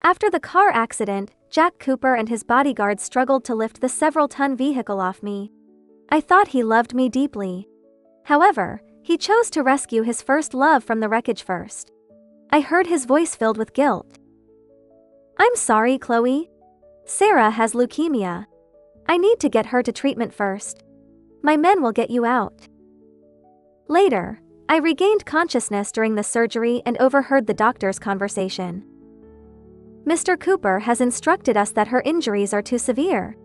After the car accident, Jack Cooper and his bodyguards struggled to lift the several-ton vehicle off me. I thought he loved me deeply. However, he chose to rescue his first love from the wreckage first. I heard his voice filled with guilt. "I'm sorry, Chloe. Sarah has leukemia. I need to get her to treatment first. My men will get you out." Later, I regained consciousness during the surgery and overheard the doctor's conversation. "Mr. Cooper has instructed us that her injuries are too severe.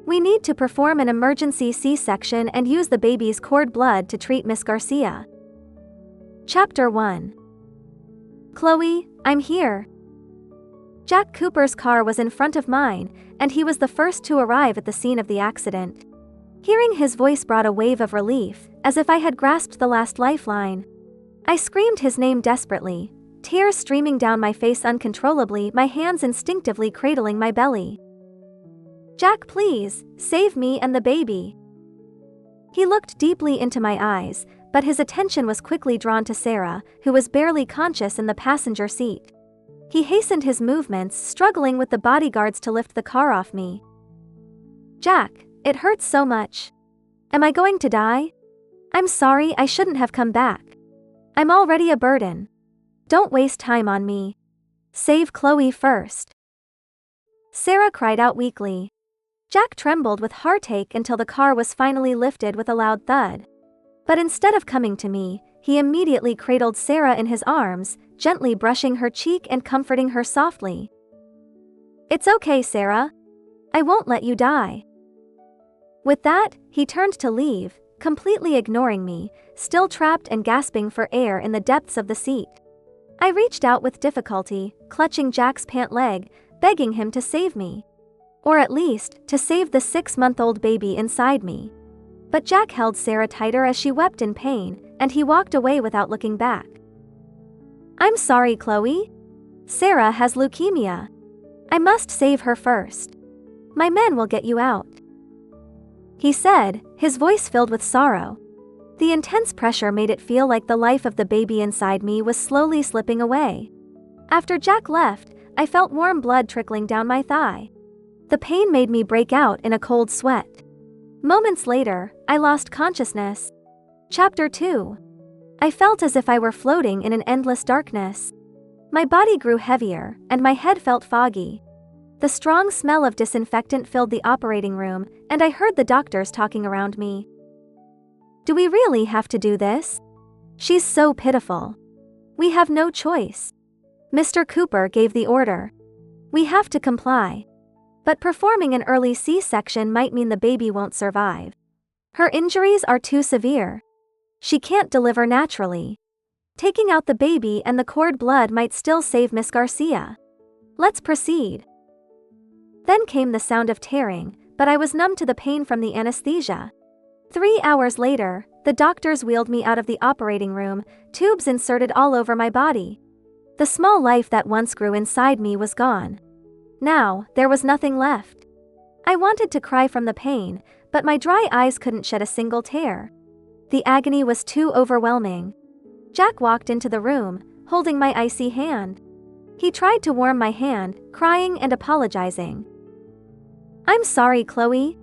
We need to perform an emergency C-section and use the baby's cord blood to treat Miss Garcia." Chapter 1. "Chloe, I'm here." Jack Cooper's car was in front of mine, and he was the first to arrive at the scene of the accident. Hearing his voice brought a wave of relief, as if I had grasped the last lifeline. I screamed his name desperately, tears streaming down my face uncontrollably, my hands instinctively cradling my belly. "Jack, please, save me and the baby." He looked deeply into my eyes, but his attention was quickly drawn to Sarah, who was barely conscious in the passenger seat. He hastened his movements, struggling with the bodyguards to lift the car off me. "Jack, it hurts so much. Am I going to die? I'm sorry, I shouldn't have come back. I'm already a burden. Don't waste time on me. Save Chloe first." Sarah cried out weakly. Jack trembled with heartache until the car was finally lifted with a loud thud. But instead of coming to me, he immediately cradled Sarah in his arms, gently brushing her cheek and comforting her softly. "It's okay, Sarah. I won't let you die." With that, he turned to leave, completely ignoring me, still trapped and gasping for air in the depths of the seat. I reached out with difficulty, clutching Jack's pant leg, begging him to save me. Or at least, to save the 6-month-old baby inside me. But Jack held Sarah tighter as she wept in pain, and he walked away without looking back. "I'm sorry, Chloe. Sarah has leukemia. I must save her first. My men will get you out," he said, his voice filled with sorrow. The intense pressure made it feel like the life of the baby inside me was slowly slipping away. After Jack left, I felt warm blood trickling down my thigh. The pain made me break out in a cold sweat. Moments later, I lost consciousness. Chapter 2. I felt as if I were floating in an endless darkness. My body grew heavier, and my head felt foggy. The strong smell of disinfectant filled the operating room, and I heard the doctors talking around me. "Do we really have to do this? She's so pitiful. We have no choice." Mr. Cooper gave the order. "We have to comply. But performing an early C-section might mean the baby won't survive. Her injuries are too severe. She can't deliver naturally. Taking out the baby and the cord blood might still save Miss Garcia. Let's proceed." Then came the sound of tearing, but I was numb to the pain from the anesthesia. 3 hours later, the doctors wheeled me out of the operating room, tubes inserted all over my body. The small life that once grew inside me was gone. Now, there was nothing left. I wanted to cry from the pain, but my dry eyes couldn't shed a single tear. The agony was too overwhelming. Jack walked into the room, holding my icy hand. He tried to warm my hand, crying and apologizing. "I'm sorry, Chloe.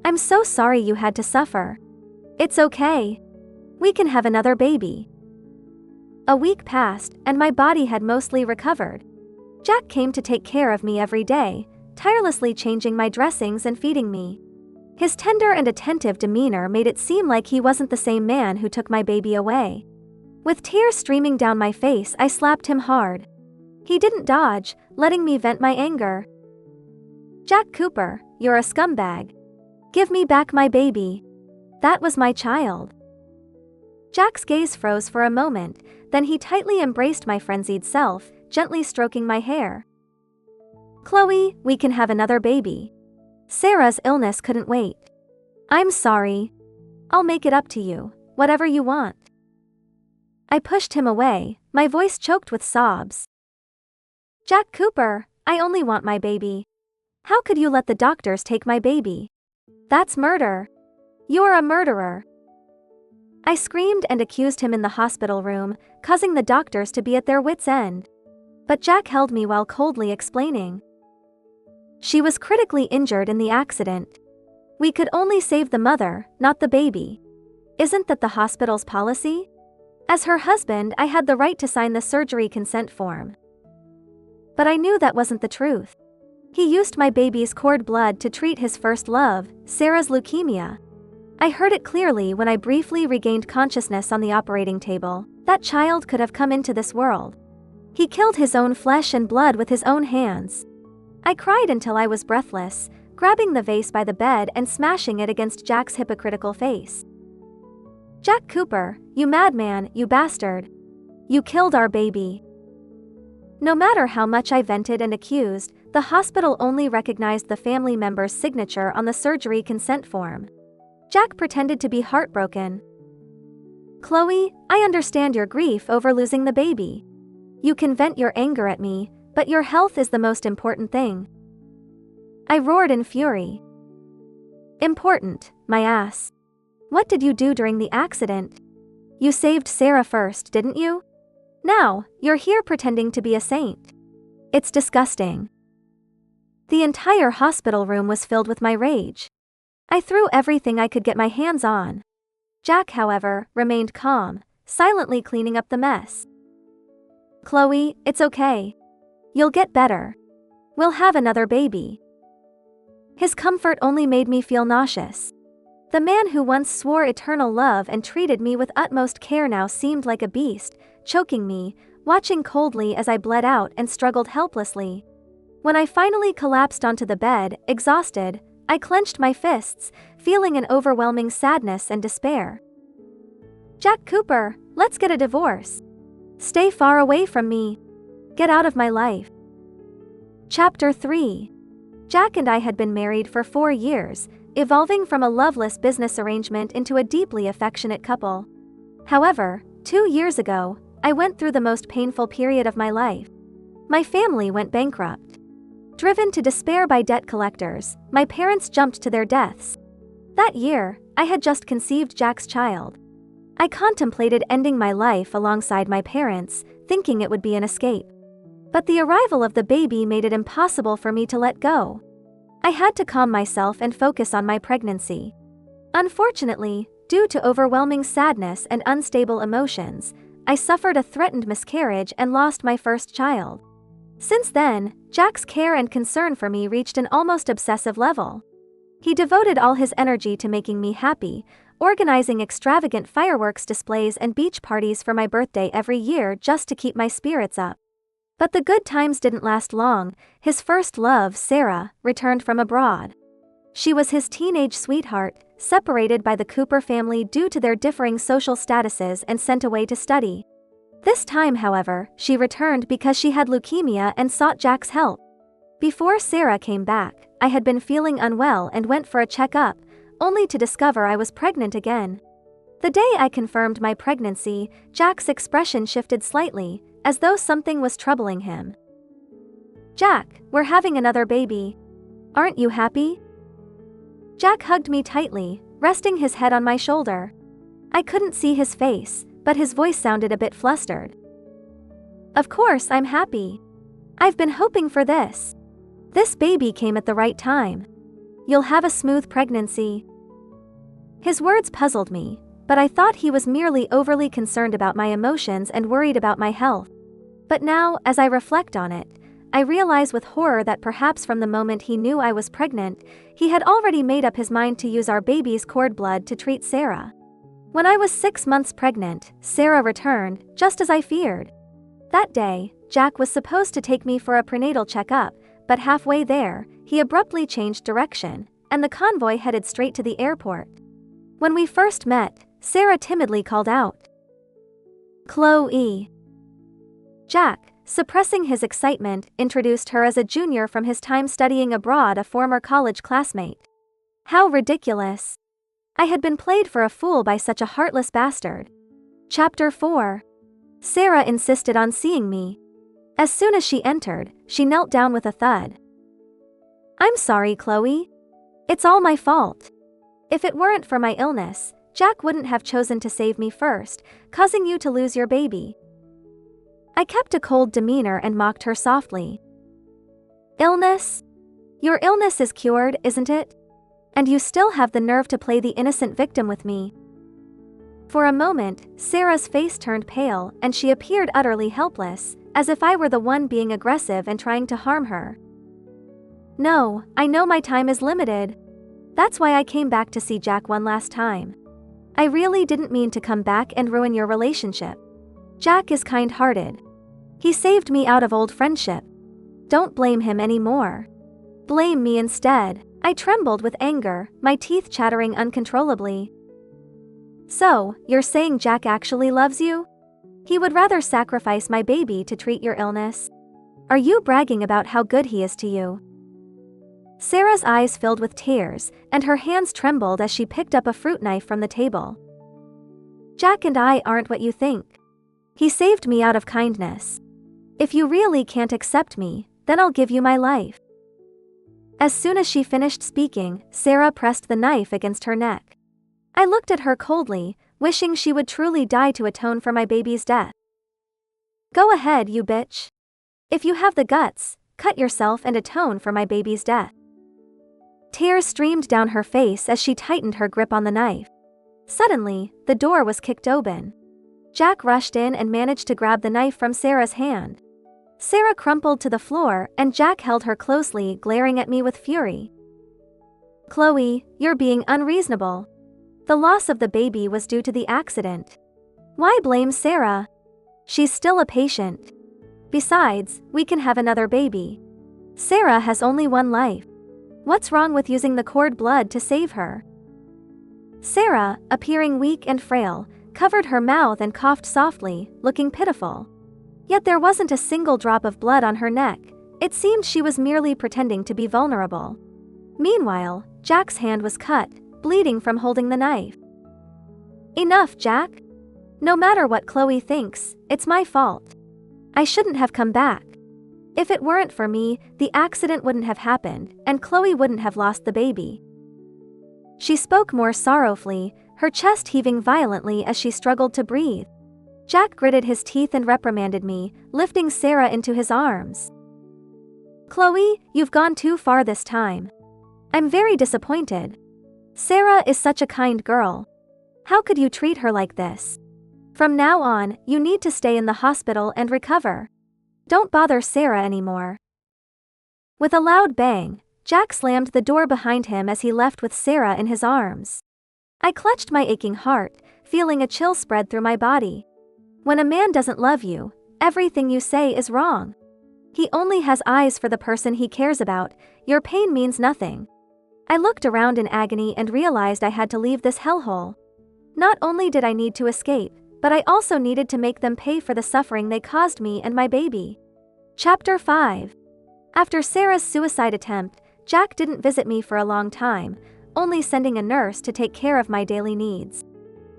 I'm so sorry you had to suffer. It's okay. We can have another baby." A week passed, and my body had mostly recovered. Jack came to take care of me every day, tirelessly changing my dressings and feeding me. His tender and attentive demeanor made it seem like he wasn't the same man who took my baby away. With tears streaming down my face, I slapped him hard. He didn't dodge, letting me vent my anger. "Jack Cooper, you're a scumbag. Give me back my baby. That was my child." Jack's gaze froze for a moment, then he tightly embraced my frenzied self, gently stroking my hair. "Chloe, we can have another baby. Sarah's illness couldn't wait. I'm sorry. I'll make it up to you, whatever you want." I pushed him away, my voice choked with sobs. "Jack Cooper, I only want my baby. How could you let the doctors take my baby? That's murder. You're a murderer." I screamed and accused him in the hospital room, causing the doctors to be at their wits' end. But Jack held me while coldly explaining. She was critically injured in the accident. We could only save the mother, not the baby. Isn't that the hospital's policy? As her husband, I had the right to sign the surgery consent form. But I knew that wasn't the truth. He used my baby's cord blood to treat his first love, Sarah's leukemia. I heard it clearly when I briefly regained consciousness on the operating table. That child could have come into this world. He killed his own flesh and blood with his own hands. I cried until I was breathless, grabbing the vase by the bed and smashing it against Jack's hypocritical face. Jack Cooper, you madman, you bastard. You killed our baby. No matter how much I vented and accused, the hospital only recognized the family member's signature on the surgery consent form. Jack pretended to be heartbroken. Chloe, I understand your grief over losing the baby. You can vent your anger at me, but your health is the most important thing. I roared in fury. Important, my ass. What did you do during the accident? You saved Sarah first, didn't you? Now, you're here pretending to be a saint. It's disgusting. The entire hospital room was filled with my rage. I threw everything I could get my hands on. Jack, however, remained calm, silently cleaning up the mess. Chloe, it's okay. You'll get better. We'll have another baby. His comfort only made me feel nauseous. The man who once swore eternal love and treated me with utmost care now seemed like a beast, choking me, watching coldly as I bled out and struggled helplessly. When I finally collapsed onto the bed, exhausted, I clenched my fists, feeling an overwhelming sadness and despair. Jack Cooper, let's get a divorce. Stay far away from me. Get out of my life. Chapter 3. Jack and I had been married for 4 years, evolving from a loveless business arrangement into a deeply affectionate couple. However, 2 years ago, I went through the most painful period of my life. My family went bankrupt. Driven to despair by debt collectors, my parents jumped to their deaths. That year, I had just conceived Jack's child. I contemplated ending my life alongside my parents, thinking it would be an escape. But the arrival of the baby made it impossible for me to let go. I had to calm myself and focus on my pregnancy. Unfortunately, due to overwhelming sadness and unstable emotions, I suffered a threatened miscarriage and lost my first child. Since then, Jack's care and concern for me reached an almost obsessive level. He devoted all his energy to making me happy, organizing extravagant fireworks displays and beach parties for my birthday every year just to keep my spirits up. But the good times didn't last long. His first love, Sarah, returned from abroad. She was his teenage sweetheart, separated by the Cooper family due to their differing social statuses and sent away to study. This time, however, she returned because she had leukemia and sought Jack's help. Before Sarah came back, I had been feeling unwell and went for a checkup, only to discover I was pregnant again. The day I confirmed my pregnancy, Jack's expression shifted slightly, as though something was troubling him. Jack, we're having another baby. Aren't you happy? Jack hugged me tightly, resting his head on my shoulder. I couldn't see his face, but his voice sounded a bit flustered. Of course I'm happy. I've been hoping for this. This baby came at the right time. You'll have a smooth pregnancy. His words puzzled me, but I thought he was merely overly concerned about my emotions and worried about my health. But now, as I reflect on it, I realize with horror that perhaps from the moment he knew I was pregnant, he had already made up his mind to use our baby's cord blood to treat Sarah. When I was 6 months pregnant, Sarah returned, just as I feared. That day, Jack was supposed to take me for a prenatal checkup, but halfway there, he abruptly changed direction, and the convoy headed straight to the airport. When we first met, Sarah timidly called out, "Chloe." Jack, suppressing his excitement, introduced her as a junior from his time studying abroad, a former college classmate. How ridiculous. I had been played for a fool by such a heartless bastard. Chapter 4. Sarah insisted on seeing me. As soon as she entered, she knelt down with a thud. I'm sorry, Chloe. It's all my fault. If it weren't for my illness, Jack wouldn't have chosen to save me first, causing you to lose your baby. I kept a cold demeanor and mocked her softly. Illness? Your illness is cured, isn't it? And you still have the nerve to play the innocent victim with me. For a moment, Sarah's face turned pale and she appeared utterly helpless, as if I were the one being aggressive and trying to harm her. No, I know my time is limited. That's why I came back to see Jack one last time. I really didn't mean to come back and ruin your relationship. Jack is kind-hearted. He saved me out of old friendship. Don't blame him anymore. Blame me instead. I trembled with anger, my teeth chattering uncontrollably. So, you're saying Jack actually loves you? He would rather sacrifice my baby to treat your illness? Are you bragging about how good he is to you? Sarah's eyes filled with tears, and her hands trembled as she picked up a fruit knife from the table. Jack and I aren't what you think. He saved me out of kindness. If you really can't accept me, then I'll give you my life. As soon as she finished speaking, Sarah pressed the knife against her neck. I looked at her coldly, wishing she would truly die to atone for my baby's death. Go ahead, you bitch. If you have the guts, cut yourself and atone for my baby's death. Tears streamed down her face as she tightened her grip on the knife. Suddenly, the door was kicked open. Jack rushed in and managed to grab the knife from Sarah's hand. Sarah crumpled to the floor and Jack held her closely, glaring at me with fury. Chloe, you're being unreasonable. The loss of the baby was due to the accident. Why blame Sarah? She's still a patient. Besides, we can have another baby. Sarah has only one life. What's wrong with using the cord blood to save her? Sarah, appearing weak and frail, covered her mouth and coughed softly, looking pitiful. Yet there wasn't a single drop of blood on her neck. It seemed she was merely pretending to be vulnerable. Meanwhile, Jack's hand was cut, bleeding from holding the knife. Enough, Jack. No matter what Chloe thinks, it's my fault. I shouldn't have come back. If it weren't for me, the accident wouldn't have happened, and Chloe wouldn't have lost the baby. She spoke more sorrowfully, her chest heaving violently as she struggled to breathe. Jack gritted his teeth and reprimanded me, lifting Sarah into his arms. Chloe, you've gone too far this time. I'm very disappointed. Sarah is such a kind girl. How could you treat her like this? From now on, you need to stay in the hospital and recover. Don't bother Sarah anymore. With a loud bang, Jack slammed the door behind him as he left with Sarah in his arms. I clutched my aching heart, feeling a chill spread through my body. When a man doesn't love you, everything you say is wrong. He only has eyes for the person he cares about. Your pain means nothing. I looked around in agony and realized I had to leave this hellhole. Not only did I need to escape, but I also needed to make them pay for the suffering they caused me and my baby. Chapter 5. After Sarah's suicide attempt, Jack didn't visit me for a long time, only sending a nurse to take care of my daily needs.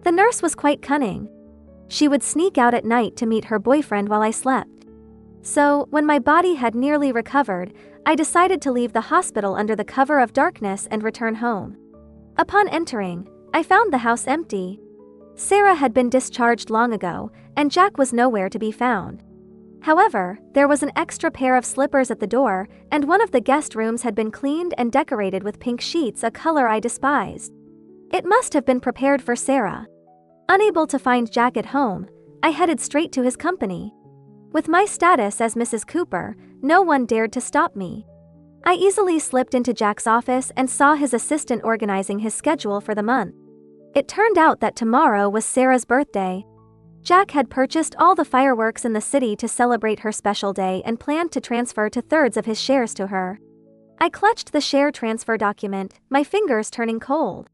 The nurse was quite cunning. She would sneak out at night to meet her boyfriend while I slept. So, when my body had nearly recovered, I decided to leave the hospital under the cover of darkness and return home. Upon entering, I found the house empty. Sarah had been discharged long ago, and Jack was nowhere to be found. However, there was an extra pair of slippers at the door, and one of the guest rooms had been cleaned and decorated with pink sheets, a color I despised. It must have been prepared for Sarah. Unable to find Jack at home, I headed straight to his company. With my status as Mrs. Cooper, no one dared to stop me. I easily slipped into Jack's office and saw his assistant organizing his schedule for the month. It turned out that tomorrow was Sarah's birthday. Jack had purchased all the fireworks in the city to celebrate her special day and planned to transfer 2/3 of his shares to her. I clutched the share transfer document, my fingers turning cold.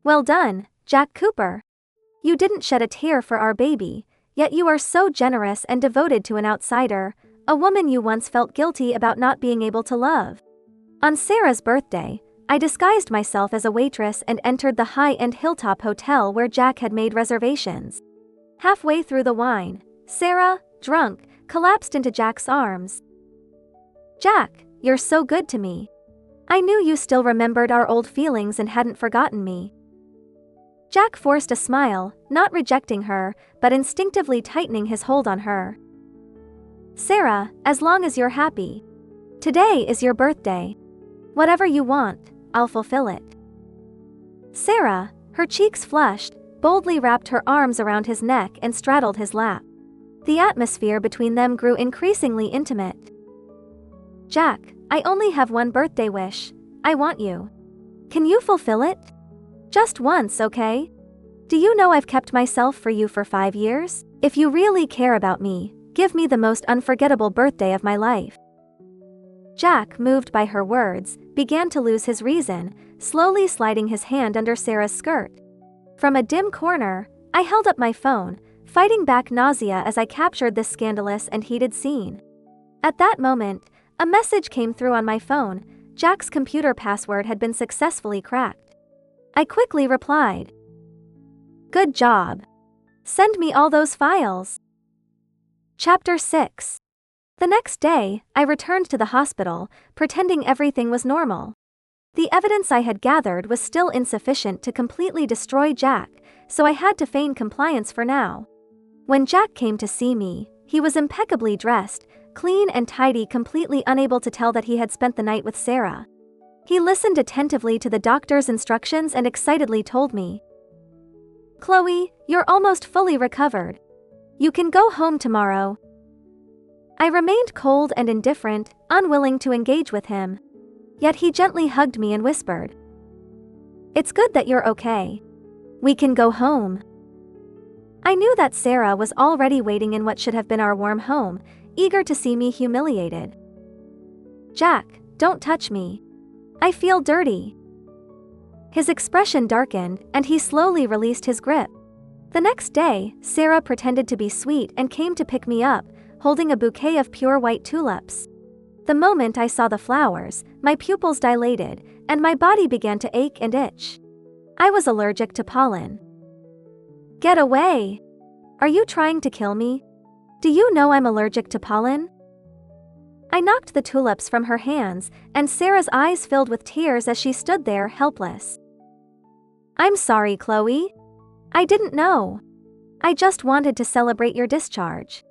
Well done, Jack Cooper. You didn't shed a tear for our baby, yet you are so generous and devoted to an outsider, a woman you once felt guilty about not being able to love. On Sarah's birthday, I disguised myself as a waitress and entered the high-end Hilltop Hotel where Jack had made reservations. Halfway through the wine, Sarah, drunk, collapsed into Jack's arms. Jack, you're so good to me. I knew you still remembered our old feelings and hadn't forgotten me. Jack forced a smile, not rejecting her, but instinctively tightening his hold on her. Sarah, as long as you're happy. Today is your birthday. Whatever you want, I'll fulfill it. Sarah, her cheeks flushed, boldly wrapped her arms around his neck and straddled his lap. The atmosphere between them grew increasingly intimate. Jack, I only have one birthday wish. I want you. Can you fulfill it? Just once, okay? Do you know I've kept myself for you for 5 years? If you really care about me, give me the most unforgettable birthday of my life. Jack, moved by her words, began to lose his reason, slowly sliding his hand under Sarah's skirt. From a dim corner, I held up my phone, fighting back nausea as I captured this scandalous and heated scene. At that moment, a message came through on my phone. Jack's computer password had been successfully cracked. I quickly replied, "Good job. Send me all those files." Chapter 6. The next day, I returned to the hospital, pretending everything was normal. The evidence I had gathered was still insufficient to completely destroy Jack, so I had to feign compliance for now. When Jack came to see me, he was impeccably dressed, clean and tidy, completely unable to tell that he had spent the night with Sarah. He listened attentively to the doctor's instructions and excitedly told me, "Chloe, you're almost fully recovered. You can go home tomorrow." I remained cold and indifferent, unwilling to engage with him. Yet he gently hugged me and whispered, "It's good that you're okay. We can go home." I knew that Sarah was already waiting in what should have been our warm home, eager to see me humiliated. "Jack, don't touch me. I feel dirty." His expression darkened, and he slowly released his grip. The next day, Sarah pretended to be sweet and came to pick me up, holding a bouquet of pure white tulips. The moment I saw the flowers, my pupils dilated, and my body began to ache and itch. I was allergic to pollen. "Get away! Are you trying to kill me? Do you know I'm allergic to pollen?" I knocked the tulips from her hands, and Sarah's eyes filled with tears as she stood there helpless. "I'm sorry, Chloe. I didn't know. I just wanted to celebrate your discharge."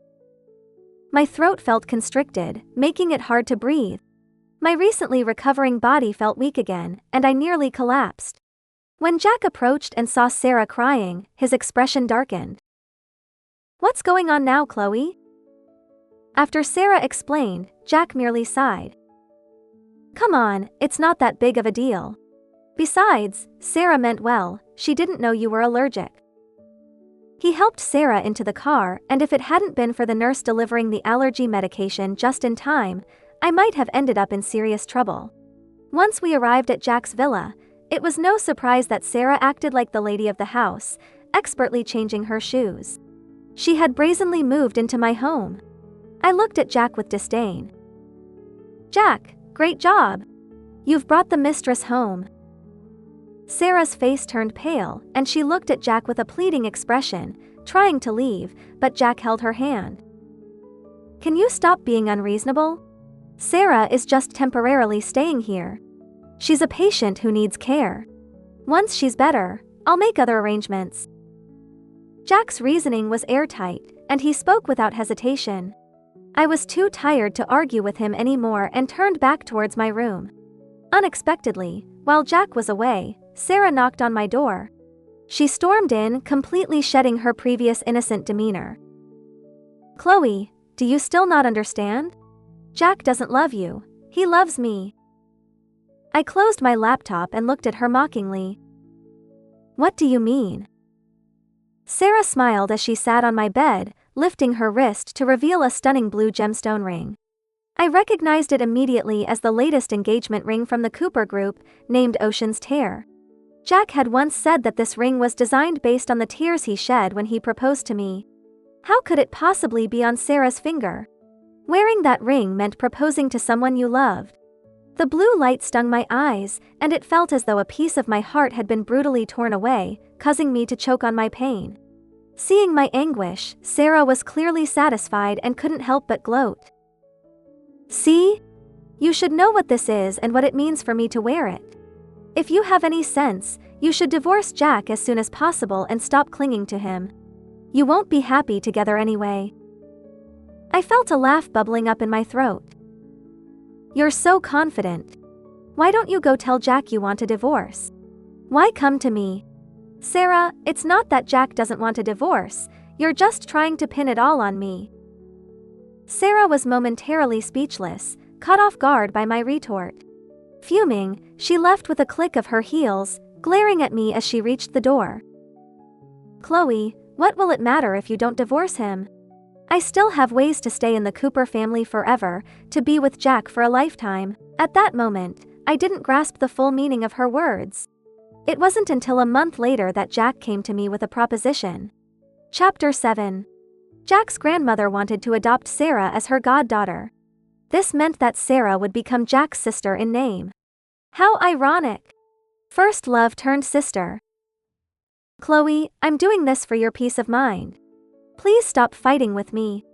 My throat felt constricted, making it hard to breathe. My recently recovering body felt weak again, and I nearly collapsed. When Jack approached and saw Sarah crying, his expression darkened. "What's going on now, Chloe?" After Sarah explained, Jack merely sighed. "Come on, it's not that big of a deal. Besides, Sarah meant well, she didn't know you were allergic." He helped Sarah into the car, and if it hadn't been for the nurse delivering the allergy medication just in time, I might have ended up in serious trouble. Once we arrived at Jack's villa, it was no surprise that Sarah acted like the lady of the house, expertly changing her shoes. She had brazenly moved into my home. I looked at Jack with disdain. "Jack, great job. You've brought the mistress home." Sarah's face turned pale, and she looked at Jack with a pleading expression, trying to leave, but Jack held her hand. "Can you stop being unreasonable? Sarah is just temporarily staying here. She's a patient who needs care. Once she's better, I'll make other arrangements." Jack's reasoning was airtight, and he spoke without hesitation. I was too tired to argue with him anymore and turned back towards my room. Unexpectedly, while Jack was away, Sarah knocked on my door. She stormed in, completely shedding her previous innocent demeanor. "Chloe, do you still not understand? Jack doesn't love you. He loves me." I closed my laptop and looked at her mockingly. "What do you mean?" Sarah smiled as she sat on my bed, lifting her wrist to reveal a stunning blue gemstone ring. I recognized it immediately as the latest engagement ring from the Cooper Group, named Ocean's Tear. Jack had once said that this ring was designed based on the tears he shed when he proposed to me. How could it possibly be on Sarah's finger? Wearing that ring meant proposing to someone you loved. The blue light stung my eyes, and it felt as though a piece of my heart had been brutally torn away, causing me to choke on my pain. Seeing my anguish, Sarah was clearly satisfied and couldn't help but gloat. "See? You should know what this is and what it means for me to wear it. If you have any sense, you should divorce Jack as soon as possible and stop clinging to him. You won't be happy together anyway." I felt a laugh bubbling up in my throat. You're so confident. Why don't you go tell Jack you want a divorce? Why come to me? Sarah, it's not that Jack doesn't want a divorce, you're just trying to pin it all on me. Sarah was momentarily speechless, caught off guard by my retort. Fuming, she left with a click of her heels, glaring at me as she reached the door. Chloe, what will it matter if you don't divorce him? I still have ways to stay in the Cooper family forever, to be with Jack for a lifetime. At that moment, I didn't grasp the full meaning of her words. It wasn't until a month later that Jack came to me with a proposition. Chapter 7. Jack's grandmother wanted to adopt Sarah as her goddaughter. This meant that Sarah would become Jack's sister in name. How ironic! First love turned sister. Chloe, I'm doing this for your peace of mind. Please stop fighting with me.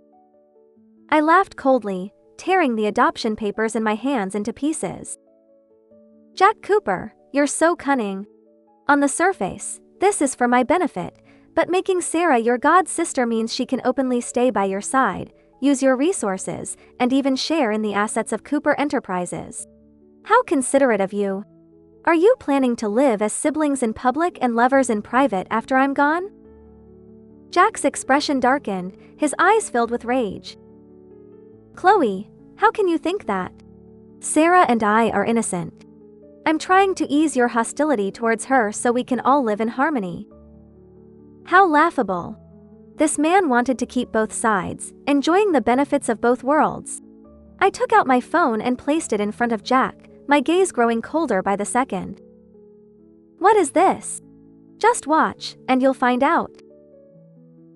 I laughed coldly, tearing the adoption papers in my hands into pieces. Jack Cooper, you're so cunning. On the surface, this is for my benefit, but making Sarah your god sister means she can openly stay by your side, use your resources, and even share in the assets of Cooper Enterprises. How considerate of you. Are you planning to live as siblings in public and lovers in private after I'm gone? Jack's expression darkened, his eyes filled with rage. Chloe, how can you think that? Sarah and I are innocent. I'm trying to ease your hostility towards her so we can all live in harmony. How laughable. This man wanted to keep both sides, enjoying the benefits of both worlds. I took out my phone and placed it in front of Jack, my gaze growing colder by the second. What is this? Just watch, and you'll find out.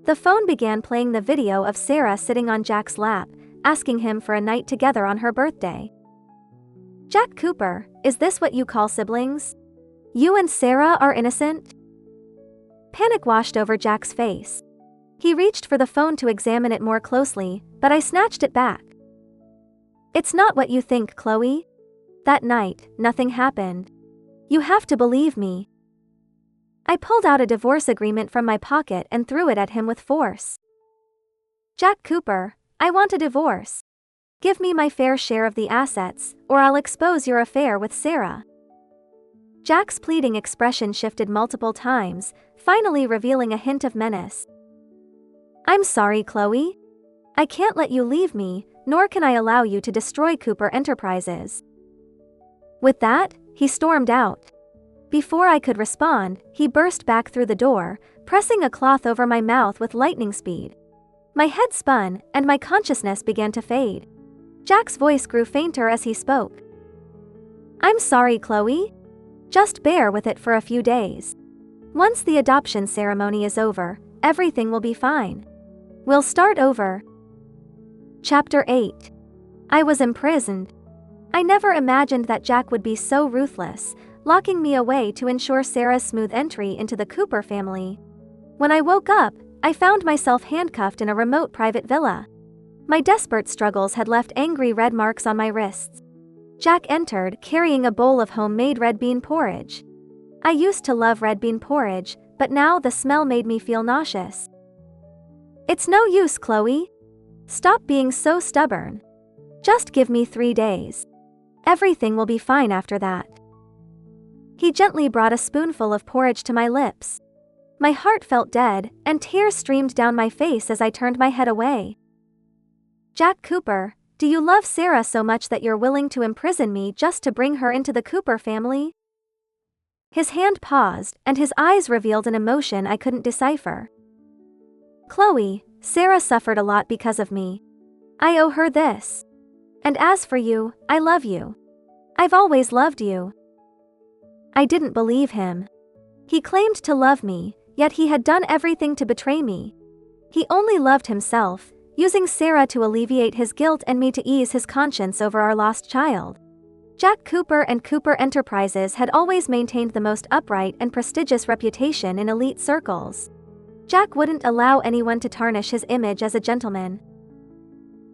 The phone began playing the video of Sarah sitting on Jack's lap, asking him for a night together on her birthday. Jack Cooper, is this what you call siblings? You and Sarah are innocent? Panic washed over Jack's face. He reached for the phone to examine it more closely, but I snatched it back. It's not what you think, Chloe. That night, nothing happened. You have to believe me. I pulled out a divorce agreement from my pocket and threw it at him with force. Jack Cooper, I want a divorce. Give me my fair share of the assets, or I'll expose your affair with Sarah. Jack's pleading expression shifted multiple times, finally revealing a hint of menace. I'm sorry, Chloe. I can't let you leave me, nor can I allow you to destroy Cooper Enterprises. With that, he stormed out. Before I could respond, he burst back through the door, pressing a cloth over my mouth with lightning speed. My head spun, and my consciousness began to fade. Jack's voice grew fainter as he spoke. I'm sorry, Chloe. Just bear with it for a few days. Once the adoption ceremony is over, everything will be fine. We'll start over. Chapter 8. I was imprisoned. I never imagined that Jack would be so ruthless, locking me away to ensure Sarah's smooth entry into the Cooper family. When I woke up, I found myself handcuffed in a remote private villa. My desperate struggles had left angry red marks on my wrists. Jack entered, carrying a bowl of homemade red bean porridge. I used to love red bean porridge, but now the smell made me feel nauseous. It's no use, Chloe. Stop being so stubborn. Just give me 3 days. Everything will be fine after that. He gently brought a spoonful of porridge to my lips. My heart felt dead, and tears streamed down my face as I turned my head away. Jack Cooper, do you love Sarah so much that you're willing to imprison me just to bring her into the Cooper family? His hand paused, and his eyes revealed an emotion I couldn't decipher. Chloe, Sarah suffered a lot because of me. I owe her this. And as for you, I love you. I've always loved you. I didn't believe him. He claimed to love me, yet he had done everything to betray me. He only loved himself, using Sarah to alleviate his guilt and me to ease his conscience over our lost child. Jack Cooper and Cooper Enterprises had always maintained the most upright and prestigious reputation in elite circles. Jack wouldn't allow anyone to tarnish his image as a gentleman.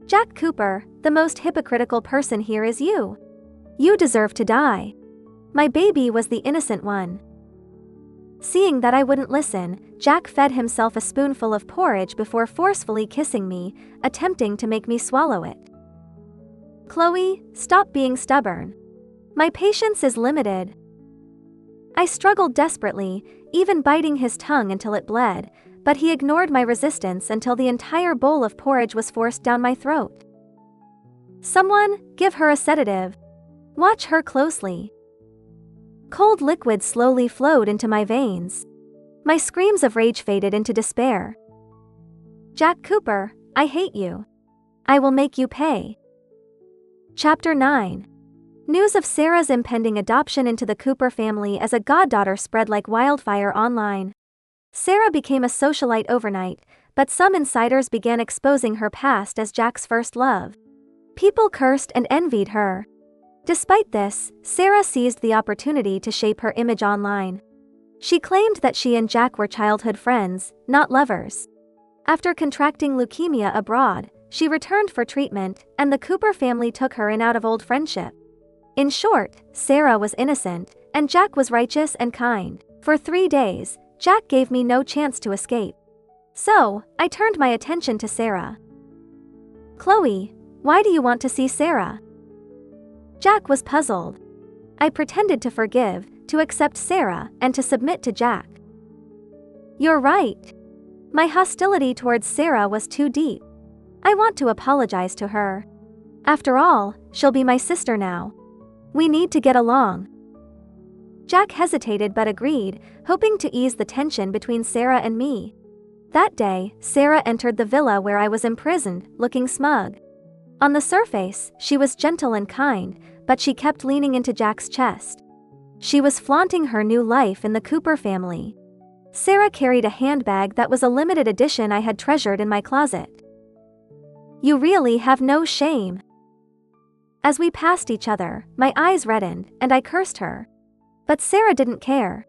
Jack Cooper, the most hypocritical person here is you. You deserve to die. My baby was the innocent one. Seeing that I wouldn't listen, Jack fed himself a spoonful of porridge before forcefully kissing me, attempting to make me swallow it. Chloe, stop being stubborn. My patience is limited. I struggled desperately, even biting his tongue until it bled, but he ignored my resistance until the entire bowl of porridge was forced down my throat. Someone, give her a sedative. Watch her closely. Cold liquid slowly flowed into my veins. My screams of rage faded into despair. Jack Cooper, I hate you. I will make you pay. Chapter 9. News of Sarah's impending adoption into the Cooper family as a goddaughter spread like wildfire online. Sarah became a socialite overnight, but some insiders began exposing her past as Jack's first love. People cursed and envied her. Despite this, Sarah seized the opportunity to shape her image online. She claimed that she and Jack were childhood friends, not lovers. After contracting leukemia abroad, she returned for treatment, and the Cooper family took her in out of old friendship. In short, Sarah was innocent, and Jack was righteous and kind. For 3 days, Jack gave me no chance to escape. So, I turned my attention to Sarah. Chloe, why do you want to see Sarah? Jack was puzzled. I pretended to forgive, to accept Sarah, and to submit to Jack. You're right. My hostility towards Sarah was too deep. I want to apologize to her. After all, she'll be my sister now. We need to get along. Jack hesitated but agreed, hoping to ease the tension between Sarah and me. That day, Sarah entered the villa where I was imprisoned, looking smug. On the surface, she was gentle and kind, but she kept leaning into Jack's chest. She was flaunting her new life in the Cooper family. Sarah carried a handbag that was a limited edition I had treasured in my closet. You really have no shame. As we passed each other, my eyes reddened, and I cursed her. But Sarah didn't care.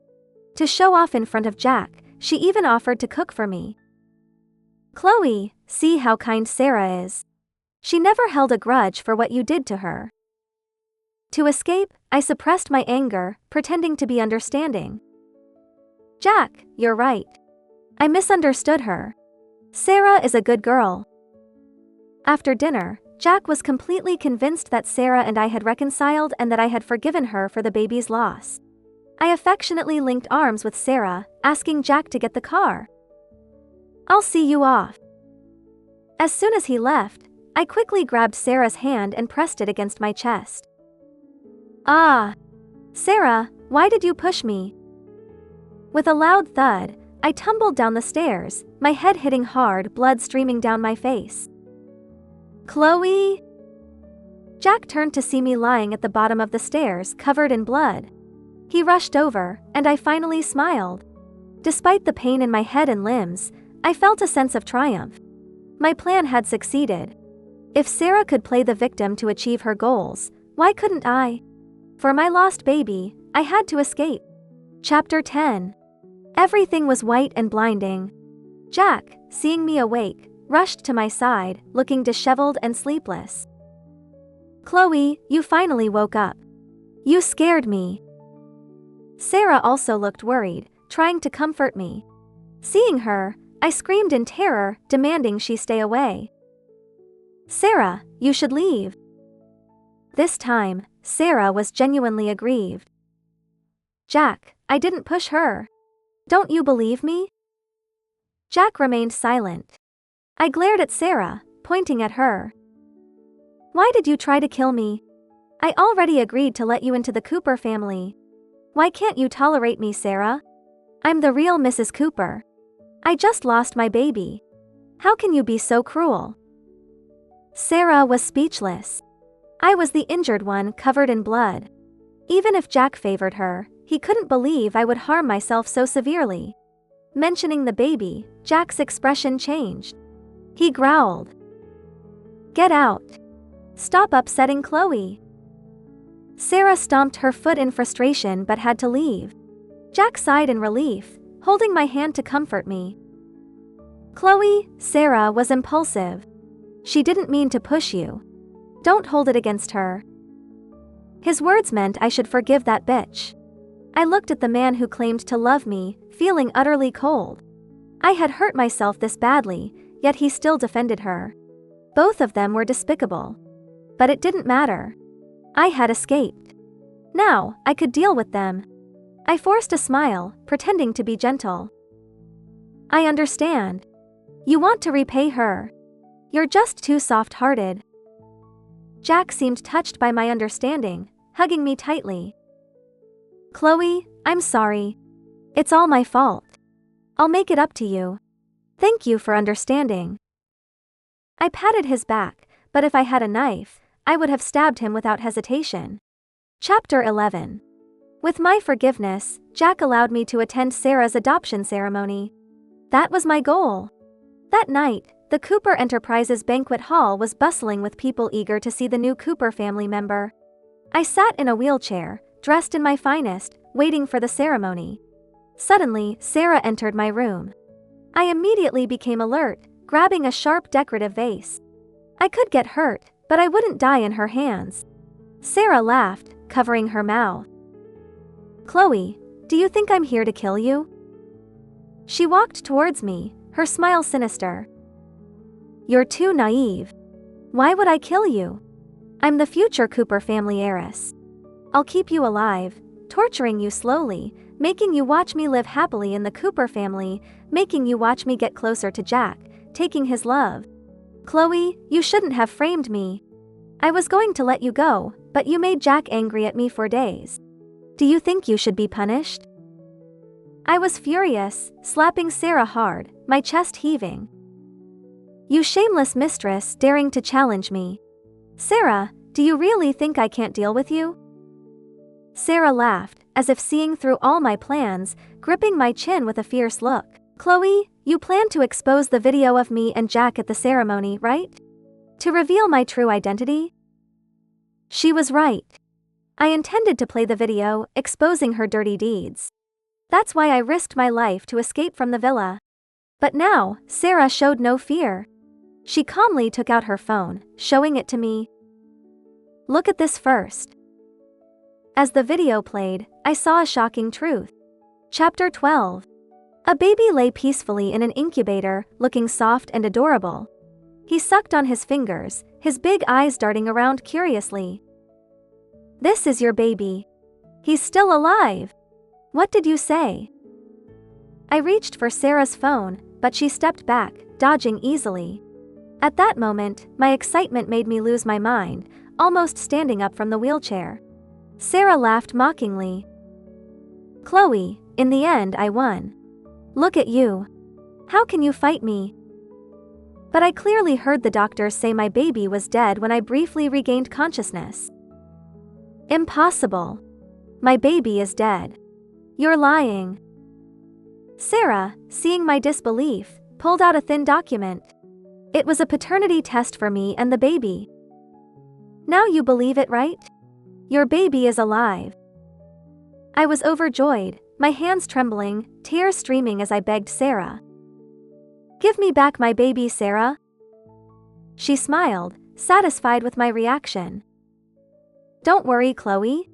To show off in front of Jack, she even offered to cook for me. Chloe, see how kind Sarah is. She never held a grudge for what you did to her. To escape, I suppressed my anger, pretending to be understanding. Jack, you're right. I misunderstood her. Sarah is a good girl. After dinner, Jack was completely convinced that Sarah and I had reconciled and that I had forgiven her for the baby's loss. I affectionately linked arms with Sarah, asking Jack to get the car. I'll see you off. As soon as he left, I quickly grabbed Sarah's hand and pressed it against my chest. Ah! Sarah, why did you push me? With a loud thud, I tumbled down the stairs, my head hitting hard, blood streaming down my face. Chloe? Jack turned to see me lying at the bottom of the stairs, covered in blood. He rushed over, and I finally smiled. Despite the pain in my head and limbs, I felt a sense of triumph. My plan had succeeded. If Sarah could play the victim to achieve her goals, why couldn't I? For my lost baby, I had to escape. Chapter 10. Everything was white and blinding. Jack, seeing me awake, rushed to my side, looking disheveled and sleepless. Chloe, you finally woke up. You scared me. Sarah also looked worried, trying to comfort me. Seeing her, I screamed in terror, demanding she stay away. Sarah, you should leave. This time, Sarah was genuinely aggrieved. Jack, I didn't push her. Don't you believe me? Jack remained silent. I glared at Sarah, pointing at her. Why did you try to kill me? I already agreed to let you into the Cooper family. Why can't you tolerate me, Sarah? I'm the real Mrs. Cooper. I just lost my baby. How can you be so cruel? Sarah was speechless. I was the injured one, covered in blood. Even if Jack favored her, he couldn't believe I would harm myself so severely. Mentioning the baby, Jack's expression changed. He growled. Get out. Stop upsetting Chloe. Sarah stomped her foot in frustration but had to leave. Jack sighed in relief, holding my hand to comfort me. Chloe, Sarah was impulsive. She didn't mean to push you. Don't hold it against her. His words meant I should forgive that bitch. I looked at the man who claimed to love me, feeling utterly cold. I had hurt myself this badly, yet he still defended her. Both of them were despicable. But it didn't matter. I had escaped. Now, I could deal with them. I forced a smile, pretending to be gentle. I understand. You want to repay her. You're just too soft-hearted. Jack seemed touched by my understanding, hugging me tightly. Chloe, I'm sorry. It's all my fault. I'll make it up to you. Thank you for understanding. I patted his back, but if I had a knife, I would have stabbed him without hesitation. Chapter 11. With my forgiveness, Jack allowed me to attend Sarah's adoption ceremony. That was my goal. That night, the Cooper Enterprises banquet hall was bustling with people eager to see the new Cooper family member. I sat in a wheelchair, dressed in my finest, waiting for the ceremony. Suddenly, Sarah entered my room. I immediately became alert, grabbing a sharp decorative vase. I could get hurt, but I wouldn't die in her hands. Sarah laughed, covering her mouth. Chloe, do you think I'm here to kill you? She walked towards me, her smile sinister. You're too naive. Why would I kill you? I'm the future Cooper family heiress. I'll keep you alive, torturing you slowly, making you watch me live happily in the Cooper family, making you watch me get closer to Jack, taking his love. Chloe, you shouldn't have framed me. I was going to let you go, but you made Jack angry at me for days. Do you think you should be punished? I was furious, slapping Sarah hard, my chest heaving. You shameless mistress daring to challenge me. Sarah, do you really think I can't deal with you? Sarah laughed, as if seeing through all my plans, gripping my chin with a fierce look. Chloe, you plan to expose the video of me and Jack at the ceremony, right? To reveal my true identity? She was right. I intended to play the video, exposing her dirty deeds. That's why I risked my life to escape from the villa. But now, Sarah showed no fear. She calmly took out her phone, showing it to me. Look at this first. As the video played, I saw a shocking truth. Chapter 12. A baby lay peacefully in an incubator, looking soft and adorable. He sucked on his fingers, his big eyes darting around curiously. This is your baby. He's still alive. What did you say? I reached for Sarah's phone, but she stepped back, dodging easily. At that moment, my excitement made me lose my mind, almost standing up from the wheelchair. Sarah laughed mockingly. Chloe, in the end I won. Look at you. How can you fight me? But I clearly heard the doctors say my baby was dead when I briefly regained consciousness. Impossible. My baby is dead. You're lying. Sarah, seeing my disbelief, pulled out a thin document. It was a paternity test for me and the baby. Now you believe it, right? Your baby is alive. I was overjoyed, my hands trembling, tears streaming as I begged Sarah. Give me back my baby, Sarah. She smiled, satisfied with my reaction. Don't worry, Chloe.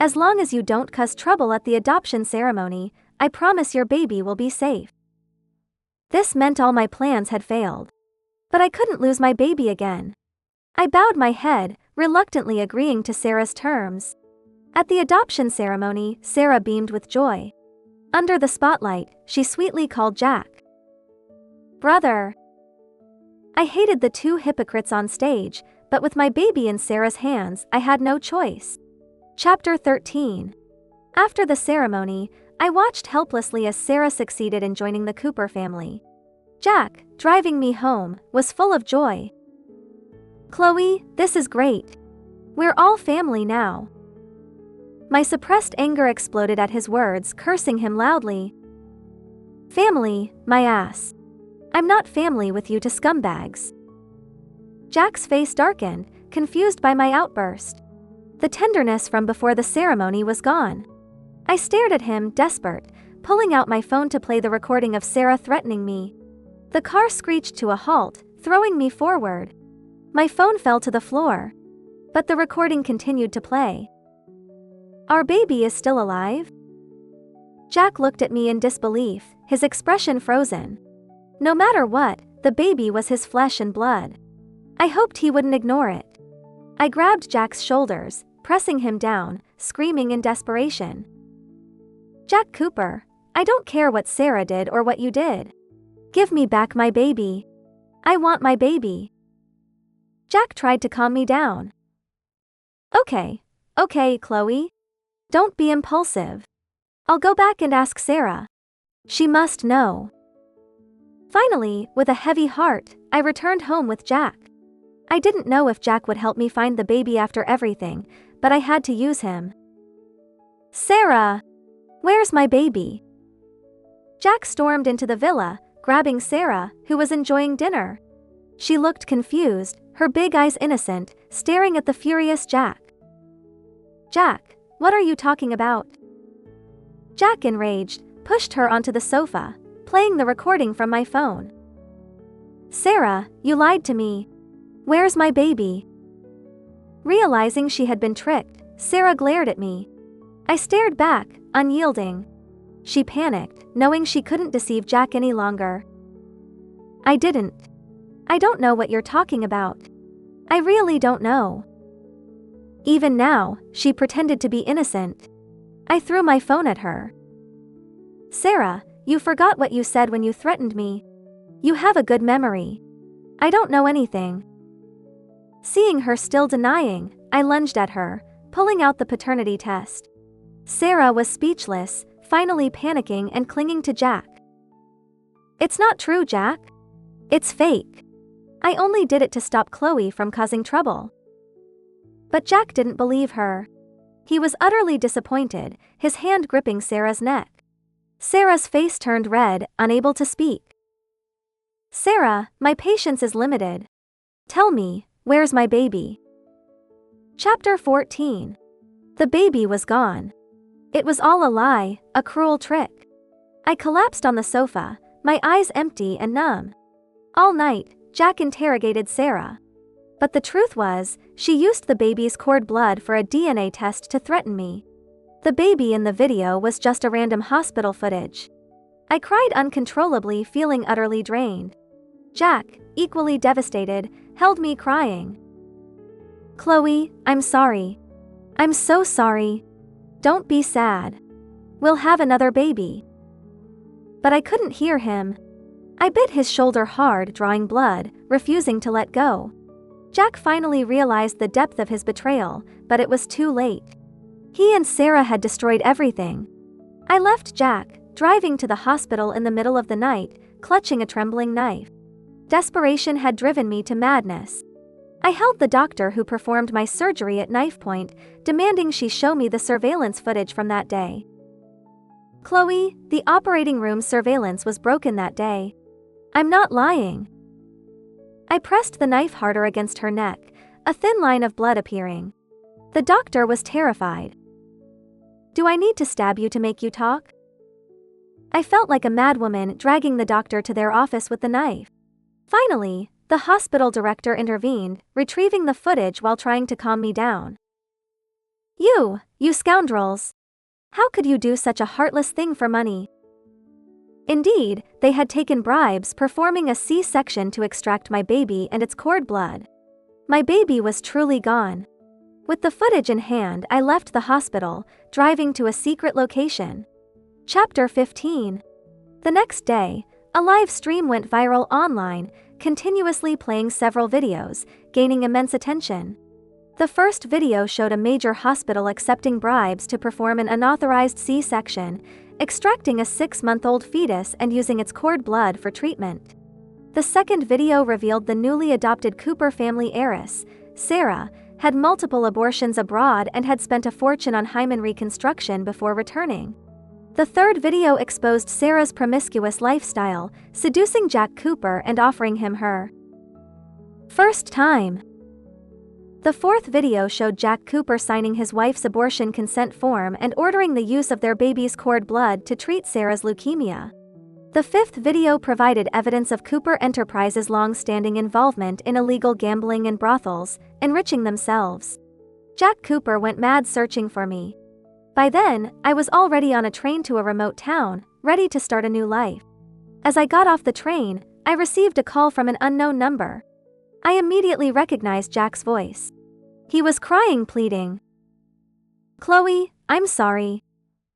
As long as you don't cause trouble at the adoption ceremony, I promise your baby will be safe. This meant all my plans had failed. But I couldn't lose my baby again. I bowed my head, reluctantly agreeing to Sarah's terms. At the adoption ceremony, Sarah beamed with joy. Under the spotlight, she sweetly called Jack. Brother. I hated the two hypocrites on stage, but with my baby in Sarah's hands, I had no choice. Chapter 13. After the ceremony, I watched helplessly as Sarah succeeded in joining the Cooper family. Jack, driving me home, was full of joy. Chloe, this is great. We're all family now. My suppressed anger exploded at his words, cursing him loudly. Family, my ass. I'm not family with you two scumbags. Jack's face darkened, confused by my outburst. The tenderness from before the ceremony was gone. I stared at him, desperate, pulling out my phone to play the recording of Sarah threatening me. The car screeched to a halt, throwing me forward. My phone fell to the floor. But the recording continued to play. Our baby is still alive? Jack looked at me in disbelief, his expression frozen. No matter what, the baby was his flesh and blood. I hoped he wouldn't ignore it. I grabbed Jack's shoulders, pressing him down, screaming in desperation. Jack Cooper, I don't care what Sarah did or what you did. Give me back my baby. I want my baby. Jack tried to calm me down. Okay, Chloe. Don't be impulsive. I'll go back and ask Sarah. She must know. Finally, with a heavy heart, I returned home with Jack. I didn't know if Jack would help me find the baby after everything, but I had to use him. Sarah! Where's my baby? Jack stormed into the villa, grabbing Sarah, who was enjoying dinner. She looked confused, her big eyes innocent, staring at the furious Jack. Jack, what are you talking about? Jack, enraged, pushed her onto the sofa, playing the recording from my phone. Sarah, you lied to me. Where's my baby? Realizing she had been tricked, Sarah glared at me. I stared back, unyielding. She panicked, knowing she couldn't deceive Jack any longer. I didn't. I don't know what you're talking about. I really don't know. Even now, she pretended to be innocent. I threw my phone at her. Sarah, you forgot what you said when you threatened me. You have a good memory. I don't know anything. Seeing her still denying, I lunged at her, pulling out the paternity test. Sarah was speechless, finally panicking and clinging to Jack. It's not true, Jack. It's fake. I only did it to stop Chloe from causing trouble. But Jack didn't believe her. He was utterly disappointed, his hand gripping Sarah's neck. Sarah's face turned red, unable to speak. Sarah, my patience is limited. Tell me, where's my baby? Chapter 14. The baby was gone. It was all a lie, a cruel trick. I collapsed on the sofa, my eyes empty and numb. All night, Jack interrogated Sarah. But the truth was, she used the baby's cord blood for a DNA test to threaten me. The baby in the video was just a random hospital footage. I cried uncontrollably, feeling utterly drained. Jack, equally devastated, held me crying. Chloe, I'm sorry. I'm so sorry. Don't be sad. We'll have another baby. But I couldn't hear him. I bit his shoulder hard, drawing blood, refusing to let go. Jack finally realized the depth of his betrayal, but it was too late. He and Sarah had destroyed everything. I left Jack, driving to the hospital in the middle of the night, clutching a trembling knife. Desperation had driven me to madness. I held the doctor who performed my surgery at knife point, demanding she show me the surveillance footage from that day. Chloe, the operating room surveillance was broken that day. I'm not lying. I pressed the knife harder against her neck, a thin line of blood appearing. The doctor was terrified. Do I need to stab you to make you talk? I felt like a madwoman dragging the doctor to their office with the knife. Finally, the hospital director intervened, retrieving the footage while trying to calm me down. You scoundrels! How could you do such a heartless thing for money? Indeed, they had taken bribes, performing a C-section to extract my baby and its cord blood. My baby was truly gone. With the footage in hand, I left the hospital, driving to a secret location. Chapter 15. The next day, a live stream went viral online, continuously playing several videos, gaining immense attention. The first video showed a major hospital accepting bribes to perform an unauthorized C-section, extracting a 6-month-old fetus and using its cord blood for treatment. The second video revealed the newly adopted Cooper family heiress, Sarah, had multiple abortions abroad and had spent a fortune on hymen reconstruction before returning. The third video exposed Sarah's promiscuous lifestyle, seducing Jack Cooper and offering him her first time. The fourth video showed Jack Cooper signing his wife's abortion consent form and ordering the use of their baby's cord blood to treat Sarah's leukemia. The fifth video provided evidence of Cooper Enterprises' long-standing involvement in illegal gambling and brothels, enriching themselves. Jack Cooper went mad searching for me. By then, I was already on a train to a remote town, ready to start a new life. As I got off the train, I received a call from an unknown number. I immediately recognized Jack's voice. He was crying, pleading. "Chloe, I'm sorry.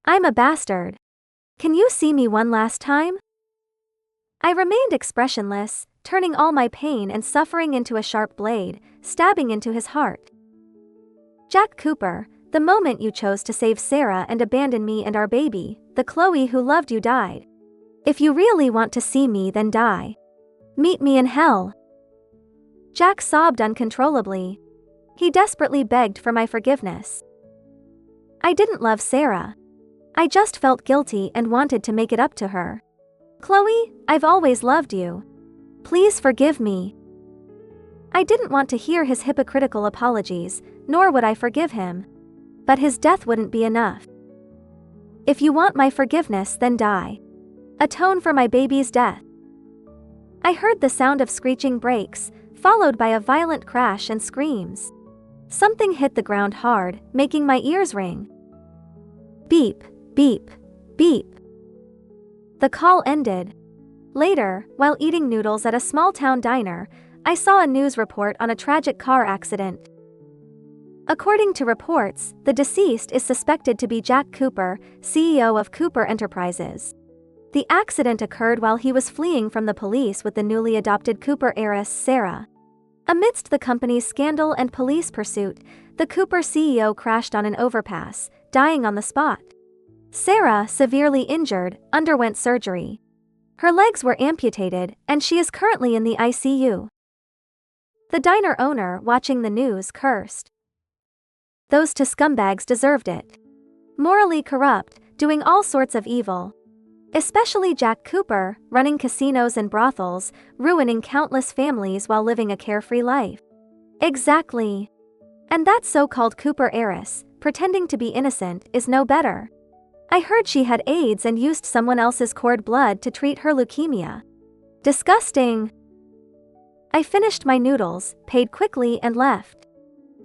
I'm a bastard. Can you see me one last time?" I remained expressionless, turning all my pain and suffering into a sharp blade, stabbing into his heart. "Jack Cooper, the moment you chose to save Sarah and abandon me and our baby, the Chloe who loved you died. If you really want to see me, then die. Meet me in hell." Jack sobbed uncontrollably. He desperately begged for my forgiveness. I didn't love Sarah. I just felt guilty and wanted to make it up to her. "Chloe, I've always loved you. Please forgive me." I didn't want to hear his hypocritical apologies, nor would I forgive him. But his death wouldn't be enough. "If you want my forgiveness, then die. Atone for my baby's death." I heard the sound of screeching brakes, followed by a violent crash and screams. Something hit the ground hard, making my ears ring. Beep, beep, beep. The call ended. Later, while eating noodles at a small-town diner, I saw a news report on a tragic car accident. According to reports, the deceased is suspected to be Jack Cooper, CEO of Cooper Enterprises. The accident occurred while he was fleeing from the police with the newly adopted Cooper heiress, Sarah. Amidst the company's scandal and police pursuit, the Cooper CEO crashed on an overpass, dying on the spot. Sarah, severely injured, underwent surgery. Her legs were amputated, and she is currently in the ICU. The diner owner, watching the news, cursed. "Those two scumbags deserved it. Morally corrupt, doing all sorts of evil. Especially Jack Cooper, running casinos and brothels, ruining countless families while living a carefree life." Exactly. And that so-called Cooper heiress, pretending to be innocent, is no better. I heard she had AIDS and used someone else's cord blood to treat her leukemia. Disgusting. I finished my noodles, paid quickly, and left.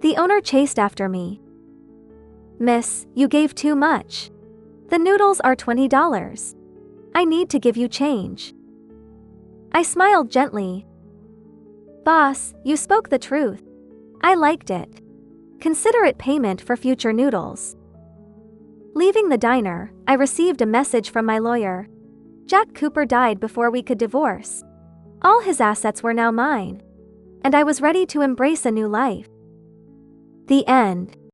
The owner chased after me. "Miss, you gave too much. The noodles are $20. I need to give you change." I smiled gently. "Boss, you spoke the truth. I liked it. Consider it payment for future noodles." Leaving the diner, I received a message from my lawyer. Jack Cooper died before we could divorce. All his assets were now mine. And I was ready to embrace a new life. The end.